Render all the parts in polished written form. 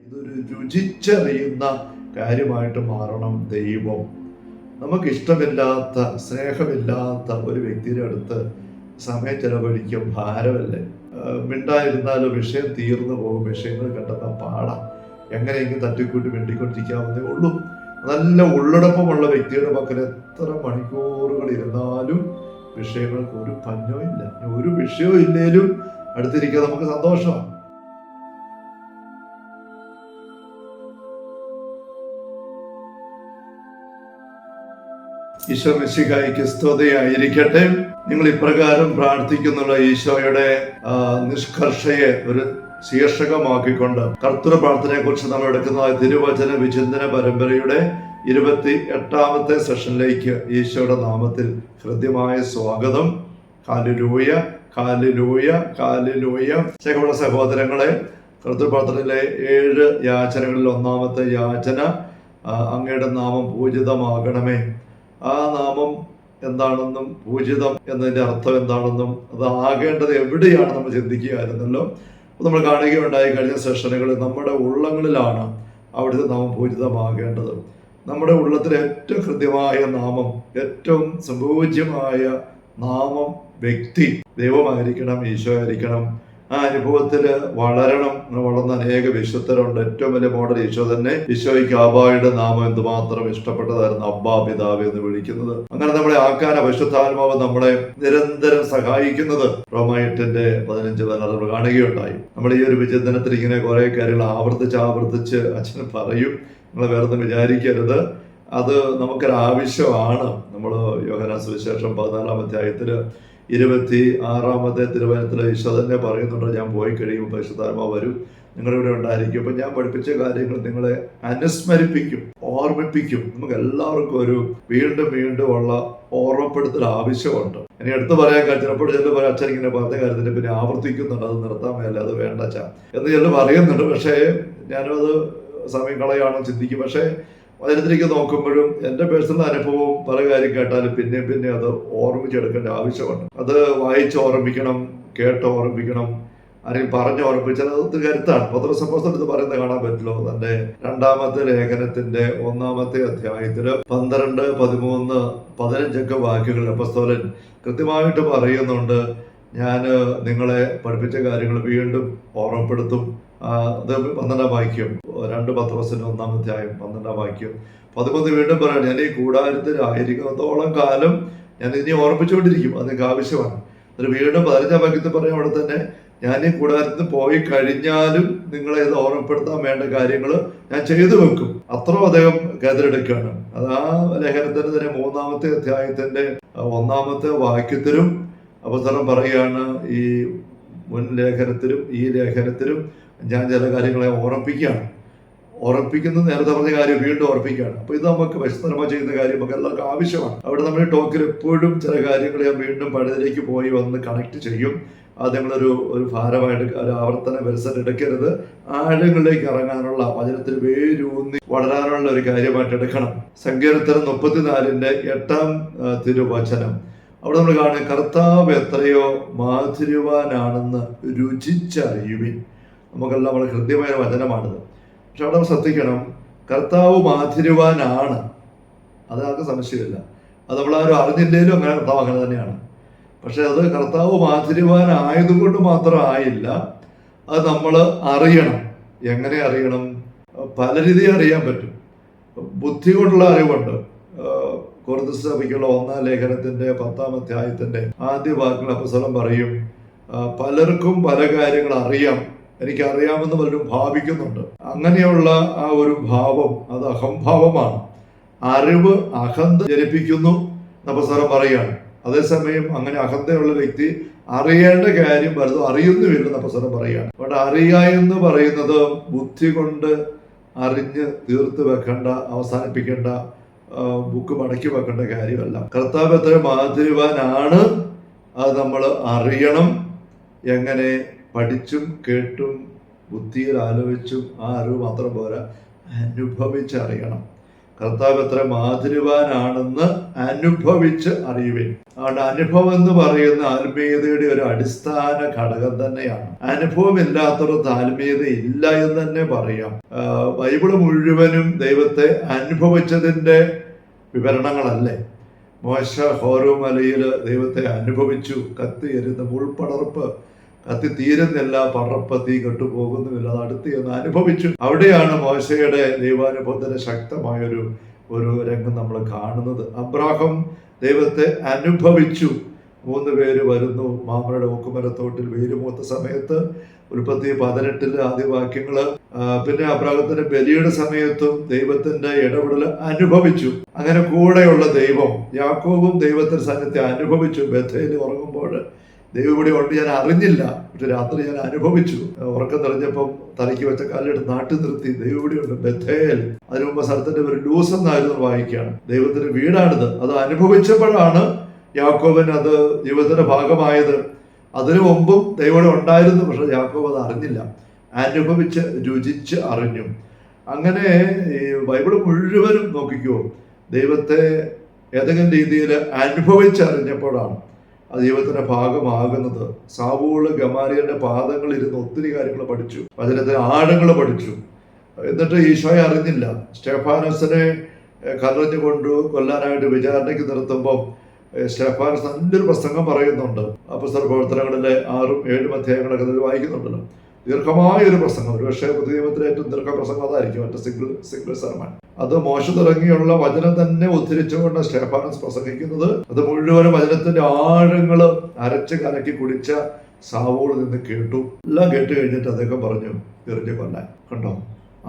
ഇതൊരു രുചിച്ചറിയുന്ന കാര്യമായിട്ട് മാറണം. ദൈവം നമുക്കിഷ്ടമില്ലാത്ത, സ്നേഹമില്ലാത്ത ഒരു വ്യക്തിയുടെ അടുത്ത് സമയം ചെലവഴിക്കും ഭാരമല്ലേ. മിണ്ടായിരുന്നാലും വിഷയം തീർന്നു പോകും. വിഷയങ്ങൾ കണ്ടെത്താൻ പാടാം. എങ്ങനെയെങ്കിലും തട്ടിക്കൂട്ടി മിണ്ടിക്കൊണ്ടിരിക്കാവുന്നേ ഉള്ളൂ. നല്ല ഉള്ളടപ്പമുള്ള വ്യക്തിയുടെ പക്കൽ എത്ര മണിക്കൂറുകൾ ഇരുന്നാലും വിഷയങ്ങൾക്ക് ഒരു പഞ്ഞവും ഇല്ല. ഒരു വിഷയവും ഇല്ലേലും അടുത്തിരിക്കാൻ നമുക്ക് സന്തോഷമാണ്. ഈശോ മിശിഹായ്ക്ക് സ്തുതിയായിരിക്കട്ടെ. നിങ്ങൾ ഇപ്രകാരം പ്രാർത്ഥിക്കുന്നുള്ള ഈശോയുടെ നിഷ്കർഷയെ ഒരു ശീർഷകമാക്കിക്കൊണ്ട് കർത്തൃ പ്രാർത്ഥനയെ കുറിച്ച് നമ്മൾ എടുക്കുന്ന തിരുവചന വിചിന്തന പരമ്പരയുടെ 28ാമത്തെ സെഷനിലേക്ക് ഈശോയുടെ നാമത്തിൽ ഹൃദ്യമായ സ്വാഗതം. Hallelujah, hallelujah, hallelujah. സ്നേഹമുള്ള സഹോദരങ്ങളെ, കർത്തൃ പ്രാർത്ഥനയിലെ 7 യാചനകളിൽ ഒന്നാമത്തെ യാചന, അങ്ങയുടെ നാമം പൂജിതമാകണമേ. ആ നാമം എന്താണെന്നും പൂജിതം എന്നതിൻ്റെ അർത്ഥം എന്താണെന്നും അത് ആകേണ്ടത് എവിടെയാണ് നമ്മൾ ചിന്തിക്കുകയായിരുന്നല്ലോ. നമ്മൾ കാണുകയുണ്ടായി കഴിഞ്ഞ സെഷനുകളിൽ നമ്മുടെ ഉള്ളങ്ങളിലാണ് അവിടുത്തെ നാമം പൂജിതമാകേണ്ടത്. നമ്മുടെ ഉള്ളത്തിലെ ഏറ്റവും കൃത്യമായ നാമം, ഏറ്റവും സംപൂജ്യമായ നാമം, വ്യക്തി ദൈവമായിരിക്കണം, ഈശോ ആയിരിക്കണം. ആ അനുഭവത്തിൽ വളരണം. വളർന്ന അനേക വിശുദ്ധരുണ്ട്. ഏറ്റവും വലിയ മോഡൽ ഈശോ തന്നെ. ഈശോയ്ക്ക് അബ്ബായുടെ നാമം എന്തുമാത്രം ഇഷ്ടപ്പെട്ടതായിരുന്നു, അബ്ബാ പിതാവ് എന്ന് വിളിക്കുന്നത്. അങ്ങനെ നമ്മളെ ആക്കാൻ പരിശുദ്ധാത്മാവ് നമ്മളെ നിരന്തരം സഹായിക്കുന്നത് റോമ 8:15 കാണുകയുണ്ടായി. നമ്മൾ ഈ ഒരു വിചിന്തനത്തിൽ ഇങ്ങനെ കുറെ കാര്യങ്ങൾ ആവർത്തിച്ച് അച്ഛന് പറയും. നിങ്ങൾ വേറെ ഒന്നും വിചാരിക്കരുത്. അത് നമുക്കൊരാവശ്യമാണ്. നമ്മൾ യോഹന്നാൻ സുവിശേഷം 14-ാം അധ്യായത്തില് 26-ാമത്തെ തിരുവചനത്തിൽ ഈശോ തന്നെ പറയുന്നുണ്ട്, ഞാൻ പോയി കഴിയുമ്പോൾ പരിശുദ്ധാത്മാവ് വരും, നിങ്ങളുടെ ഇവിടെ ഉണ്ടായിരിക്കും. അപ്പം ഞാൻ പഠിപ്പിച്ച കാര്യങ്ങൾ നിങ്ങളെ അനുസ്മരിപ്പിക്കും, ഓർമ്മിപ്പിക്കും. നമുക്ക് എല്ലാവർക്കും ഒരു വീണ്ടും ഉള്ള ഓർമ്മപ്പെടുത്തൽ ആവശ്യമുണ്ട്. ഇനി എടുത്തു പറയാൻ ചിലപ്പോൾ പറയാം, അച്ഛൻ ഇങ്ങനെ പറഞ്ഞ കാര്യത്തിന് പിന്നെ ആവർത്തിക്കുന്നുണ്ട്, അത് നിർത്താൻ മേലെ, അത് വേണ്ട അച്ഛാ എന്ന് ചിലർ പറയുന്നുണ്ട്. പക്ഷേ ഞാനത് സമയം കളയാണെന്ന് ചിന്തിക്കും. പക്ഷേ അതിനകത്തേക്ക് നോക്കുമ്പോഴും എൻ്റെ പേഴ്സണൽ അനുഭവവും പല കാര്യം കേട്ടാലും പിന്നെ അത് ഓർമ്മിച്ചെടുക്കേണ്ട ആവശ്യമുണ്ട്. അത് വായിച്ച് ഓർമ്മിക്കണം, കേട്ട് ഓർമ്മിക്കണം, ആരെങ്കിലും പറഞ്ഞ് ഓർമ്മിച്ചാൽ അത് കരുത്താണ്. പത്രോസ് പറയുന്നത് കാണാൻ പറ്റുമല്ലോ. തന്റെ 2-ാമത്തെ ലേഖനത്തിന്റെ 1-ാമത്തെ അധ്യായത്തില് 12, 13, 15 വാക്യങ്ങളിൽ അപ്പോസ്തലൻ കൃത്യമായിട്ട് പറയുന്നുണ്ട്, ഞാൻ നിങ്ങളെ പഠിപ്പിച്ച കാര്യങ്ങൾ വീണ്ടും ഓർമ്മപ്പെടുത്തും. അത് 12-ാം വാക്യം, 2 പത്രോസിന്റെ 1-ാം അധ്യായം 12-ാം വാക്യം. 13 വീണ്ടും പറയാണ്, ഞാൻ ഈ കൂടാരത്തിൽ ആയിരിക്കുന്നതോളം കാലം ഞാൻ ഇനി ഓർമ്മിച്ചുകൊണ്ടിരിക്കും, അത് നിങ്ങൾക്ക് ആവശ്യമാണ്. എന്നിട്ട് വീണ്ടും 15-ാം വാക്യത്തിൽ പറയും, അവിടെ തന്നെ ഞാൻ ഈ കൂടാരത്തിൽ പോയി കഴിഞ്ഞാലും നിങ്ങളെ ഇത് ഓർമ്മപ്പെടുത്താൻ വേണ്ട കാര്യങ്ങൾ ഞാൻ ചെയ്തു വെക്കും. അത്രയും അദ്ദേഹം കരുതലെടുക്കുകയാണ്. അത് ആ ലേഖനത്തിന് തന്നെ 3-ാമത്തെ അധ്യായത്തിന്റെ 1-ാമത്തെ വാക്യത്തിലും അപ്പോസ്തലൻ പറയുകയാണ്, ഈ മുൻ ലേഖനത്തിലും ഈ ലേഖനത്തിലും ഞാൻ ചില കാര്യങ്ങളെ ഓർമ്മിപ്പിക്കുന്നത് നേരത്തെ പറഞ്ഞ കാര്യം വീണ്ടും ഓർമ്മിക്കുകയാണ്. അപ്പോൾ ഇത് നമുക്ക് വിശദമായി ചെയ്യുന്ന കാര്യം നമുക്ക് എല്ലാവർക്കും ആവശ്യമാണ്. അവിടെ നമ്മുടെ ടോക്കിൽ എപ്പോഴും ചില കാര്യങ്ങൾ ഞാൻ വീണ്ടും പഴയതിലേക്ക് പോയി വന്ന് കണക്ട് ചെയ്യും. അത് നിങ്ങളൊരു ഭാരമായിട്ട് ഒരു ആവർത്തന പരിസരം എടുക്കരുത്. ആഴങ്ങളിലേക്ക് ഇറങ്ങാനുള്ള, വചനത്തിൽ വേരൂന്നി വളരാനുള്ള ഒരു കാര്യമായിട്ട് എടുക്കണം. സങ്കീർത്തനം 34-ന്റെ 8-ാം തിരുവചനം, അവിടെ നമ്മൾ കാണുക, കർത്താവ് എത്രയോ മാധുര്യവാനാണെന്ന് രുചിച്ചറിയുവിൻ. നമുക്കെല്ലാം വളരെ ഹൃദ്യമായ വചനമാണിത്. പക്ഷെ അവിടെ നമ്മൾ ശ്രദ്ധിക്കണം, കർത്താവ് മാധുര്യവാനാണ്, അത് ആർക്കും സംശയമില്ല. അത് നമ്മളാരും അറിഞ്ഞില്ലേലും അങ്ങനെ കർത്താവ് അങ്ങനെ തന്നെയാണ്. പക്ഷെ അത് കർത്താവ് മാധുര്യവാനായതുകൊണ്ട് മാത്രം ആയില്ല, അത് നമ്മൾ അറിയണം. എങ്ങനെ അറിയണം? പല രീതിയിൽ അറിയാൻ പറ്റും. ബുദ്ധി കൊണ്ടുള്ള അറിവുണ്ട്. കൊരിന്ത്യർ സഭയ്ക്കുള്ള 1-ാം ലേഖനത്തിന്റെ 10-ാം അധ്യായത്തിന്റെ ആദ്യ വാക്കുകൾ അപ്പോസ്തലൻ പറയും, പലർക്കും പല കാര്യങ്ങൾ അറിയാം, എനിക്കറിയാമെന്ന് പലരും ഭാവിക്കുന്നുണ്ട്. അങ്ങനെയുള്ള ആ ഒരു ഭാവം അത് അഹംഭാവമാണ്. അറിവ് അഹന്ത ജനിപ്പിക്കുന്നു അപ്പോസ്തലൻ പറയുകയാണ്. അതേസമയം അങ്ങനെ അഹന്തയുള്ള വ്യക്തി അറിയേണ്ട കാര്യം പലതും അറിയുന്നുമില്ലെന്ന് അപ്പോസ്തലൻ പറയുകയാണ്. അതുകൊണ്ട് അറിയുക എന്ന് പറയുന്നത് ബുദ്ധി കൊണ്ട് അറിഞ്ഞ് തീർത്ത് വെക്കേണ്ട, അവസാനിപ്പിക്കേണ്ട, ബുക്ക് മടക്കി വെക്കേണ്ട കാര്യമല്ല. കർത്താവ് എത്ര മാധുര്യവാനാണ് അത് നമ്മൾ അറിയണം. എങ്ങനെ? പഠിച്ചും കേട്ടും ബുദ്ധിയിൽ ആലോചിച്ചും ആ അറിവ് മാത്രം പോരാ, അനുഭവിച്ചറിയണം. കർത്താവ് എത്ര മാധുര്യവാനാണെന്ന് അനുഭവിച്ച് അറിയുവിൻ. അതുകൊണ്ട് അനുഭവം എന്ന് പറയുന്ന ആത്മീയതയുടെ ഒരു അടിസ്ഥാന ഘടകം തന്നെയാണ്. അനുഭവം ഇല്ലാത്തവർക്ക് ആത്മീയത ഇല്ല എന്ന് തന്നെ പറയാം. ബൈബിള് മുഴുവനും ദൈവത്തെ അനുഭവിച്ചതിന്റെ വിവരണങ്ങളല്ലേ. മോശ ഹോരോ മലയിൽ ദൈവത്തെ അനുഭവിച്ചു. കത്തി എരുന്ന മുൾപടർപ്പ്, കത്തി തീരുന്നില്ല, പടർപ്പ് തീ കെട്ടുപോകുന്നുമില്ല, അത് അടുത്ത് എന്ന് അനുഭവിച്ചു. അവിടെയാണ് മോശയുടെ ദൈവാനുഭവത്തിന്റെ ശക്തമായൊരു രംഗം നമ്മൾ കാണുന്നത്. അബ്രാഹാം ദൈവത്തെ അനുഭവിച്ചു. 3 പേര് വരുന്നു മാമരുടെ ഒക്കുമരത്തോട്ടിൽ വേരുമൂത്ത സമയത്ത്, ഉൽപ്പത്തി 18 ആദ്യ വാക്യങ്ങള്. പിന്നെ അബ്രാഹത്തിന്റെ ബലിയുടെ സമയത്തും ദൈവത്തിന്റെ ഇടപെടൽ അനുഭവിച്ചു. അങ്ങനെ കൂടെയുള്ള ദൈവം, യാക്കോബും ദൈവത്തിന്റെ സാന്നിധ്യം അനുഭവിച്ചു. ബഥേൽ ഉറങ്ങുമ്പോൾ ദൈവം ഇവിടെ ഉണ്ട്, ഞാൻ അറിഞ്ഞില്ല, പക്ഷെ രാത്രി ഞാൻ അനുഭവിച്ചു. ഉറക്കം തെളിഞ്ഞപ്പം തലയ്ക്ക് വെച്ച കാലിലെടുത്ത് നാട്ടിൽ നിർത്തി. ദൈവം ഇവിടെ ഉണ്ട്, ബഥേൽ. അതിനു മുമ്പ് സ്ഥലത്തിന്റെ ഒരു ലൂസ് എന്നായിരുന്നു വായിക്കുകയാണ്. ദൈവത്തിന്റെ വീടാണിത്. അത് അനുഭവിച്ചപ്പോഴാണ് യാക്കോബൻ അത് ജീവിതത്തിന്റെ ഭാഗമായത്. അതിനു മുമ്പും ദൈവം ഉണ്ടായിരുന്നു, പക്ഷെ യാക്കോബ് അത് അറിഞ്ഞില്ല. അനുഭവിച്ച് രുചിച്ച് അറിഞ്ഞു. അങ്ങനെ ഈ ബൈബിള് മുഴുവനും നോക്കിക്കോ, ദൈവത്തെ ഏതെങ്കിലും രീതിയിൽ അനുഭവിച്ചറിഞ്ഞപ്പോഴാണ് അത് ദൈവത്തിന്റെ ഭാഗമാകുന്നത്. സാവൂള് ഗമാലിയലിന്റെ പാദങ്ങളിൽ ഇരുന്ന് ഒത്തിരി കാര്യങ്ങൾ പഠിച്ചു, വചനത്തിന് ആഴങ്ങൾ പഠിച്ചു. എന്നിട്ട് ഈശോയെ അറിഞ്ഞില്ല. സ്റ്റെഫാനസിനെ കല്ലെറിഞ്ഞു കൊണ്ട് കൊല്ലാനായിട്ട് വിചാരണയ്ക്ക് നിർത്തുമ്പം സ്റ്റെഫാനസ് നല്ലൊരു പ്രസംഗം പറയുന്നുണ്ട്. അപ്പോസ്തല പ്രവർത്തനങ്ങളിലെ 6ഉം 7ഉം അധ്യായങ്ങളൊക്കെ വായിക്കുന്നുണ്ടല്ലോ. ദീർഘമായൊരു പ്രസംഗം, ഒരു പക്ഷേ പുതിയ നിയമത്തിലെ ഏറ്റവും ദീർഘപ്രസംഗം അതായിരിക്കും, മറ്റേ സിംഗിൾ സെർമൺ. അത് മോശ തുടങ്ങിയുള്ള വചനം തന്നെ ഉദ്ധരിച്ചുകൊണ്ട് സ്റ്റെഫാനസ് പ്രസംഗിക്കുന്നത്. അത് മുഴുവനും വചനത്തിന്റെ ആഴങ്ങള് അരച്ച് കലക്കി കുടിച്ച സാവൂളിൽ നിന്ന് കേട്ടു. എല്ലാം കേട്ട് കഴിഞ്ഞിട്ട് അദ്ദേഹം പറഞ്ഞു, എറിഞ്ഞു കൊല്ലാൻ. കണ്ടോ,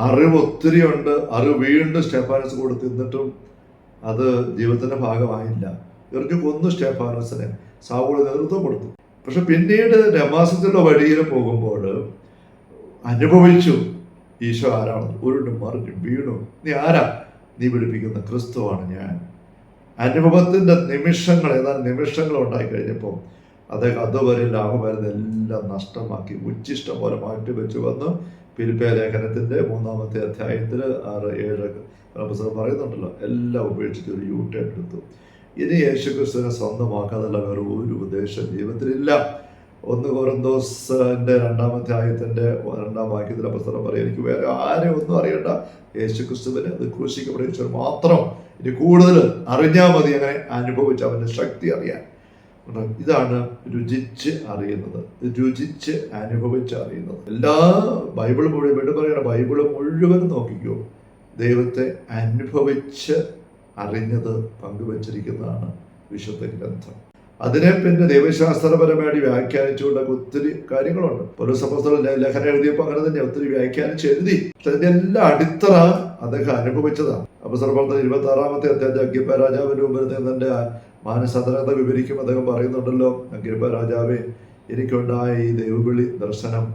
അറിവ് ഒത്തിരി ഉണ്ട്. അറിവ് വീണ്ടും സ്റ്റെഫാനസ് കൊടുത്തിരുന്നിട്ടും അത് ജീവിതത്തിന്റെ ഭാഗമായില്ല. എറിഞ്ഞു കൊന്നു സ്റ്റെഫാനസിനെ. സാവൂള് നേതൃത്വം കൊടുത്തു. പക്ഷെ പിന്നീട് ഡമാസ്കസിന്റെ വഴിയിൽ പോകുമ്പോൾ അനുഭവിച്ചു ഈശോ ആരാണെന്ന്. ഉരുണ്ടും മറിഞ്ഞും വീണു. നീ ആരാ? നീ പിടിപ്പിക്കുന്ന ക്രിസ്തുവാണ് ഞാൻ. അനുഭവത്തിന്റെ നിമിഷങ്ങൾ, ഏതാനും നിമിഷങ്ങൾ ഉണ്ടായി കഴിഞ്ഞപ്പോൾ അദ്ദേഹം അതുവരെ ലാഭമായിരുന്നെല്ലാം നഷ്ടമാക്കി ഉച്ചിഷ്ടം പോലെ മാറ്റി വെച്ച് വന്ന് ഫിലിപ്പിയ ലേഖനത്തിന്റെ 3-ാമത്തെ അധ്യായത്തിൽ 6-7 പുസ്തകം പറയുന്നുണ്ടല്ലോ, എല്ലാം ഉപേക്ഷിച്ച് ഒരു യൂട്ടേൺ എടുത്തു. ഇനി യേശുക്രിസ്തുവിനെ സ്വന്തമാക്കാതല്ല വേറെ ഒരു ഉദ്ദേശം ജീവിതത്തിലില്ല. 1 കൊരിന്തോസിന്റെ 2-ാം അധ്യായത്തിന്റെ 2-ാം വാക്യത്തിലെ പുസ്തകം പറയും, എനിക്ക് വേറെ ആരെയും ഒന്നും അറിയണ്ട, യേശുക്രിസ്തുവിനെ അത് ക്രൂശിക്കപ്പെടുന്ന മാത്രം ഇനി കൂടുതൽ അറിഞ്ഞാൽ മതി. അങ്ങനെ അനുഭവിച്ച് അവന്റെ ശക്തി അറിയാൻ. ഇതാണ് രുചിച്ച് അറിയുന്നത്, രുചിച്ച് അനുഭവിച്ച് അറിയുന്നത്. എല്ലാ ബൈബിൾ മുഴുവൻ പറയണ, ബൈബിള് മുഴുവനും നോക്കിക്കോ, ദൈവത്തെ അനുഭവിച്ച് അറിഞ്ഞത് പങ്കുവച്ചിരിക്കുന്നതാണ് വിശുദ്ധ ഗ്രന്ഥം. അതിനെ പിന്നെ ദൈവശാസ്ത്രപരമായിട്ട് വ്യാഖ്യാനിച്ചുകൊണ്ടൊക്കെ ഒത്തിരി കാര്യങ്ങളുണ്ട്. പൗലോസ് ലേഖനം എഴുതിയപ്പോൾ അങ്ങനെ തന്നെ ഒത്തിരി വ്യാഖ്യാനിച്ച് എഴുതി. പക്ഷെ അതിന്റെ എല്ലാ അടിത്തറ അദ്ദേഹം അനുഭവിച്ചതാണ്. അപ്പോസ്തല 26-ാമത്തെ അധ്യായത്തിൽ അഗ്രിപ്പ രാജാവിന്റെ മുമ്പിൽ തന്റെ മാനസാന്തരത വിവരിക്കും. അദ്ദേഹം പറയുന്നുണ്ടല്ലോ, അഗ്രിപ്പ രാജാവേ, എനിക്കുണ്ടായ ഈ ദൈവവിളി ദർശനം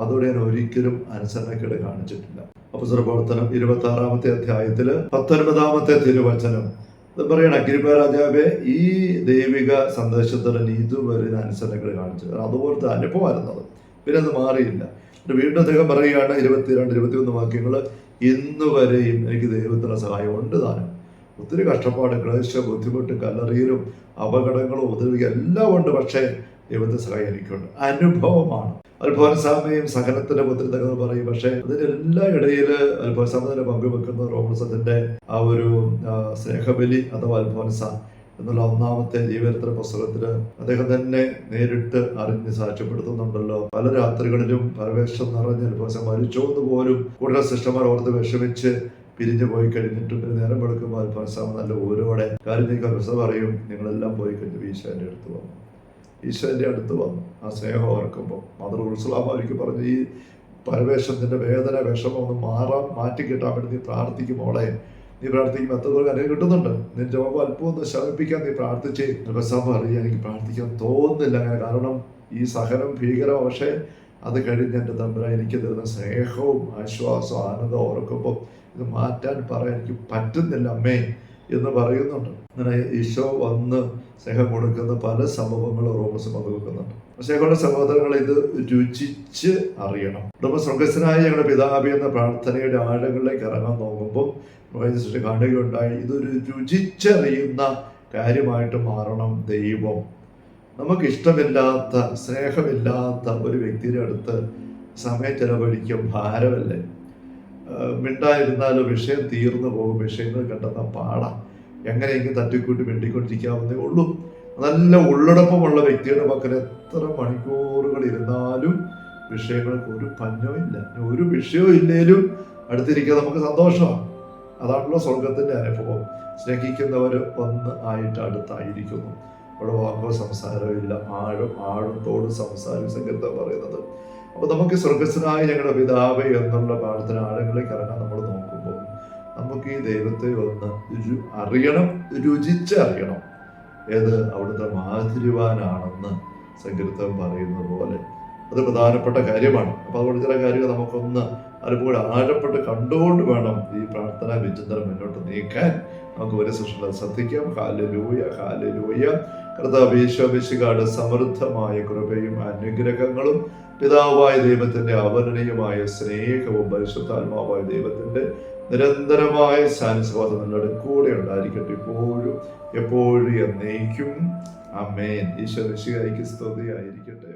അതോടെ ഞാൻ ഒരിക്കലും അനുസരണക്കേട് കാണിച്ചിട്ടില്ല. അപ്പോസ്തല പ്രവർത്തനം 26-ാമത്തെ അധ്യായത്തില് 19-ാമത്തെ തിരുവചനം അത് പറയണം, അഗ്രിപ്പ രാജാവേ, ഈ ദൈവിക സന്ദേശത്തിന് ഇതുവരെ അനുസരണക്കേട് കാണിച്ചത്. അതുപോലത്തെ അനുഭവമായിരുന്നത്, പിന്നെ അത് മാറിയില്ല. വീണ്ടും അദ്ദേഹം പറയുകയാണ് 22-21 വാക്യങ്ങൾ, ഇന്നുവരെയും എനിക്ക് ദൈവത്തിന്റെ സഹായം ഉണ്ട് താനും. ഒത്തിരി കഷ്ടപ്പാട്, ക്ലേശം, ബുദ്ധിമുട്ട്, കല്ലറിയലും അപകടങ്ങളും ഉപദ്രവിക്കുക എല്ലാം ഉണ്ട്, പക്ഷേ ദൈവത്തിന്റെ സഹായം എനിക്കുണ്ട്. അനുഭവമാണ്. അത്ഭുതസാമയും സഹനത്തിന്റെ മുദ്രിതകൾ പറയും. പക്ഷെ അതിനെല്ലാം ഇടയിൽ അത്ഭുതസാമത്തിനെ പങ്കുവെക്കുന്ന റോമൻസത്തിന്റെ ആ ഒരു സ്നേഹബലി അഥവാ അത്ഭുതസ എന്നുള്ള 1-ാമത്തെ ജീവചരിത്ര പുസ്തകത്തില് അദ്ദേഹം തന്നെ നേരിട്ട് അറിഞ്ഞ് സാക്ഷ്യപ്പെടുത്തുന്നുണ്ടല്ലോ. പല രാത്രികളിലും പരവേശം നിറഞ്ഞ അത്ഭുതസം മരിച്ചോന്ന് പോലും കൂടുതൽ സിസ്റ്റർമാർ ഓർത്ത് വിഷമിച്ച് പിരിഞ്ഞു പോയി കഴിഞ്ഞിട്ട് നേരം വെളുക്കുമ്പോൾ അത്ഭുതസാമ നല്ല ഓരോടെ കാര്യം പുസ്തകം പറയും, നിങ്ങളെല്ലാം പോയി കഴിഞ്ഞു ഈശോന്റെ അടുത്ത് വന്നു. ഈശോന്റെ അടുത്ത് വന്നു ആ സ്നേഹം ഓർക്കുമ്പോൾ മദർ ഉർസുലാമാർക്ക് പറഞ്ഞു, ഈ പരവേശത്തിന്റെ വേദന വിഷമം ഒന്ന് മാറ്റി കിട്ടാൻ വേണ്ടി നീ പ്രാർത്ഥിക്കും മോളെ. നീ പ്രാർത്ഥിക്കുമ്പോൾ എത്രത്തോളം അനുഭവം കിട്ടുന്നുണ്ട്. നിന്റെ രോഗം അല്പം ഒന്ന് ശമിപ്പിക്കാൻ നീ പ്രാർത്ഥിച്ചേ. ബസാമ അറിയാം, എനിക്ക് പ്രാർത്ഥിക്കാൻ തോന്നുന്നില്ല അങ്ങനെ, കാരണം ഈ സഹനം ഭീകരം. പക്ഷേ അത് കഴിഞ്ഞ് എൻ്റെ തമ്പുരാൻ എനിക്ക് തരുന്ന സ്നേഹവും ആശ്വാസവും ആനന്ദം ഓർക്കുമ്പോൾ ഇത് മാറ്റാൻ പറയാൻ എനിക്ക് പറ്റുന്നില്ല അമ്മേ. എന്ന് പറയുന്നുണ്ട്. അങ്ങനെ ഈശോ വന്ന് സ്നേഹം കൊടുക്കുന്ന പല സംഭവങ്ങളും റോമസ് പങ്കുവെക്കുന്നുണ്ട്. സ്നേഹമുള്ള സഹോദരങ്ങൾ, ഇത് രുചിച്ച് അറിയണം. നമ്മൾ സ്വർഗസ്ഥനായ ഞങ്ങളുടെ പിതാവേ എന്ന പ്രാർത്ഥനയുടെ ആഴങ്ങളിലേക്ക് ഇറങ്ങാൻ നോക്കുമ്പോൾ കാണുകയുണ്ടായി, ഇതൊരു രുചിച്ചറിയുന്ന കാര്യമായിട്ട് മാറണം. ദൈവം നമുക്കിഷ്ടമില്ലാത്ത, സ്നേഹമില്ലാത്ത ഒരു വ്യക്തിയുടെ അടുത്ത് സമയം ചെലവഴിക്കും ഭാരമല്ലേ. മിണ്ടായിരുന്നാലും വിഷയം തീർന്നു പോകും. വിഷയങ്ങൾ കണ്ടെന്ന പാടാം. എങ്ങനെയെങ്കിലും തട്ടിക്കൂട്ടി മിണ്ടിക്കൊണ്ടിരിക്കാവുന്നേ ഉള്ളൂ. നല്ല ഉള്ളടപ്പമുള്ള വ്യക്തിയുടെ പക്കൽ എത്ര മണിക്കൂറുകൾ ഇരുന്നാലും വിഷയങ്ങൾക്ക് ഒരു പഞ്ഞവും ഇല്ല. ഒരു വിഷയവും ഇല്ലേലും അടുത്തിരിക്കാൻ നമുക്ക് സന്തോഷമാണ്. അതാണല്ലോ സ്വർഗത്തിൻ്റെ അനുഭവം. സ്നേഹിക്കുന്നവർ ഒന്ന് ആയിട്ട് അടുത്തായിരിക്കുന്നു. അവിടെ വാക്കോ സംസാരമില്ല, ആഴത്തോട് സംസാരം സങ്കീർത്തനം പറയുന്നത്. അപ്പോൾ നമുക്ക് സ്വർഗസ്ഥനായ ഞങ്ങളുടെ പിതാവേ എന്നുള്ള പ്രാർത്ഥന ആഴങ്ങളിലേക്ക് ഇറങ്ങാൻ നമ്മൾ നോക്കുമ്പോൾ നമുക്ക് ഈ ദൈവത്തെ ഒന്ന് അറിയണം, രുചിച്ചറിയണം. ഏത് അവിടുത്തെ മാധുര്യവാനാണെന്ന് സങ്കീർത്തനം പറയുന്നത് പോലെ അത് പ്രധാനപ്പെട്ട കാര്യമാണ്. അപ്പോൾ അതുകൊണ്ട് ചില കാര്യങ്ങൾ നമുക്കൊന്ന് അതുപോലെ ആഴപ്പെട്ട് കണ്ടുകൊണ്ട് വേണം ഈ പ്രാർത്ഥനാ വിചിന്തനം മുന്നോട്ട് നീക്കാൻ. നമുക്ക് ഒരു സൃഷ്ടി ശ്രദ്ധിക്കാം. Hallelujah, hallelujah. കർത്താവേ യേശുമിശിഹായുടെ സമൃദ്ധമായ കൃപയും അനുഗ്രഹങ്ങളും പിതാവായ ദൈവത്തിന്റെ അവർണ്ണനീയമായ സ്നേഹവും പരിശുദ്ധാത്മാവായ ദൈവത്തിന്റെ നിരന്തരമായ സാന്നിധ്യം നിങ്ങളുടെ കൂടെ ഉണ്ടായിരിക്കട്ടെ, ഇപ്പോഴും എപ്പോഴും എന്നേക്കും. ആമേൻ. ഈശോ മിശിഹായ്ക്ക് സ്തുതിയായിരിക്കട്ടെ.